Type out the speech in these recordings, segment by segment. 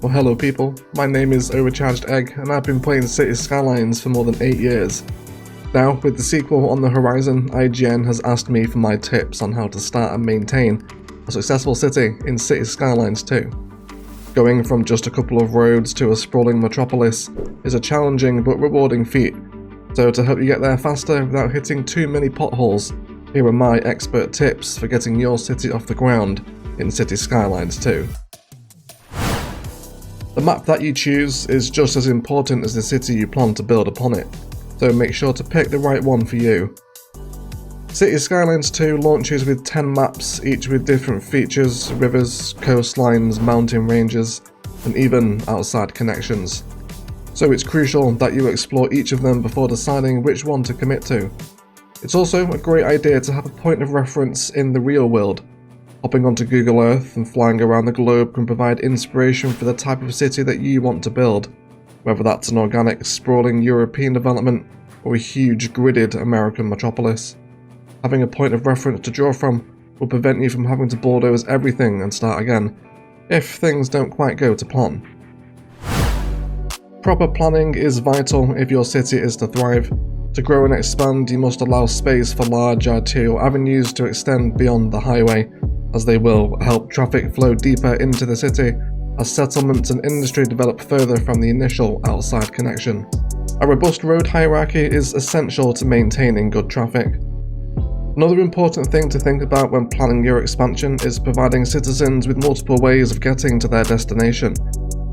Well, hello people, my name is Overcharged Egg and I've been playing City Skylines for more than 8 years. Now, with the sequel on the horizon, IGN has asked me for my tips on how to start and maintain a successful city in City Skylines 2. Going from just a couple of roads to a sprawling metropolis is a challenging but rewarding feat, so to help you get there faster without hitting too many potholes, here are my expert tips for getting your city off the ground in City Skylines 2. The map that you choose is just as important as the city you plan to build upon it, so make sure to pick the right one for you. City Skylines 2 launches with 10 maps, each with different features, rivers, coastlines, mountain ranges, and even outside connections. So it's crucial that you explore each of them before deciding which one to commit to. It's also a great idea to have a point of reference in the real world. Hopping onto Google Earth and flying around the globe can provide inspiration for the type of city that you want to build, whether that's an organic, sprawling European development or a huge, gridded American metropolis. Having a point of reference to draw from will prevent you from having to bulldoze everything and start again, if things don't quite go to plan. Proper planning is vital if your city is to thrive. To grow and expand, you must allow space for large arterial avenues to extend beyond the highway, as they will help traffic flow deeper into the city as settlements and industry develop further from the initial outside connection. A robust road hierarchy is essential to maintaining good traffic. Another important thing to think about when planning your expansion is providing citizens with multiple ways of getting to their destination.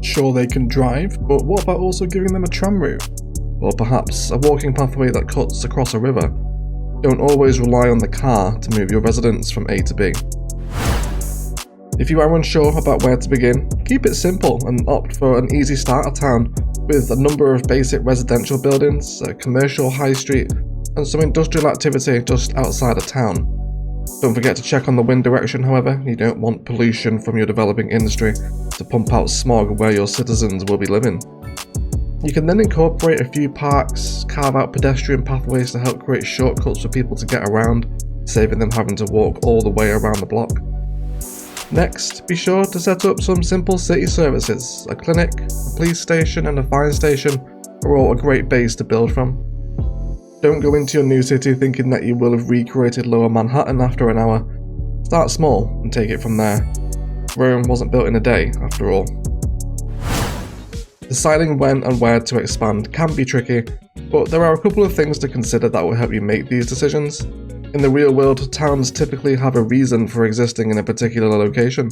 Sure, they can drive, but what about also giving them a tram route? Or perhaps a walking pathway that cuts across a river? Don't always rely on the car to move your residents from A to B. If you are unsure about where to begin, keep it simple and opt for an easy starter town with a number of basic residential buildings, a commercial high street, and some industrial activity just outside of town. Don't forget to check on the wind direction, however. You don't want pollution from your developing industry to pump out smog where your citizens will be living. You can then incorporate a few parks, carve out pedestrian pathways to help create shortcuts for people to get around, saving them having to walk all the way around the block. Next, be sure to set up some simple city services. A clinic, a police station and a fire station are all a great base to build from. Don't go into your new city thinking that you will have recreated Lower Manhattan after an hour. Start small and take it from there. Rome wasn't built in a day, after all. Deciding when and where to expand can be tricky, but there are a couple of things to consider that will help you make these decisions. In the real world, towns typically have a reason for existing in a particular location.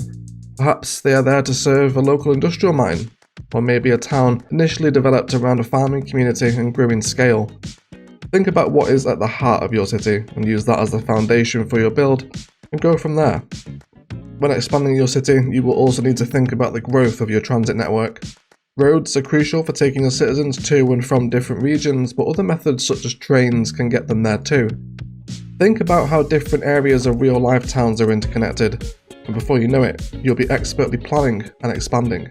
Perhaps they are there to serve a local industrial mine, or maybe a town initially developed around a farming community and grew in scale. Think about what is at the heart of your city and use that as the foundation for your build, and go from there. When expanding your city, you will also need to think about the growth of your transit network. Roads are crucial for taking your citizens to and from different regions, but other methods such as trains can get them there too. Think about how different areas of real-life towns are interconnected, and before you know it, you'll be expertly planning and expanding.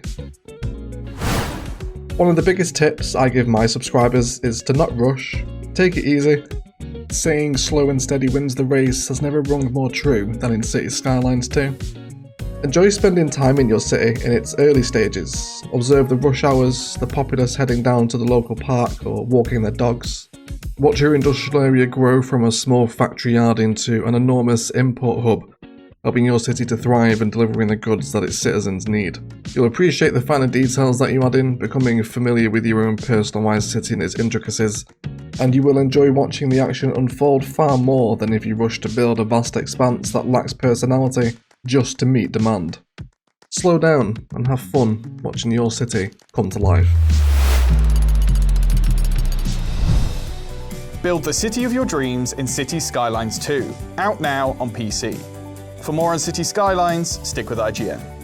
One of the biggest tips I give my subscribers is to not rush, take it easy. Saying slow and steady wins the race has never rung more true than in City Skylines 2. Enjoy spending time in your city in its early stages. Observe the rush hours, the populace heading down to the local park or walking their dogs. Watch your industrial area grow from a small factory yard into an enormous import hub, helping your city to thrive and delivering the goods that its citizens need. You'll appreciate the finer details that you add in, becoming familiar with your own personalised city and its intricacies, and you will enjoy watching the action unfold far more than if you rush to build a vast expanse that lacks personality just to meet demand. Slow down and have fun watching your city come to life. Build the city of your dreams in City Skylines 2, out now on PC. For more on City Skylines, stick with IGN.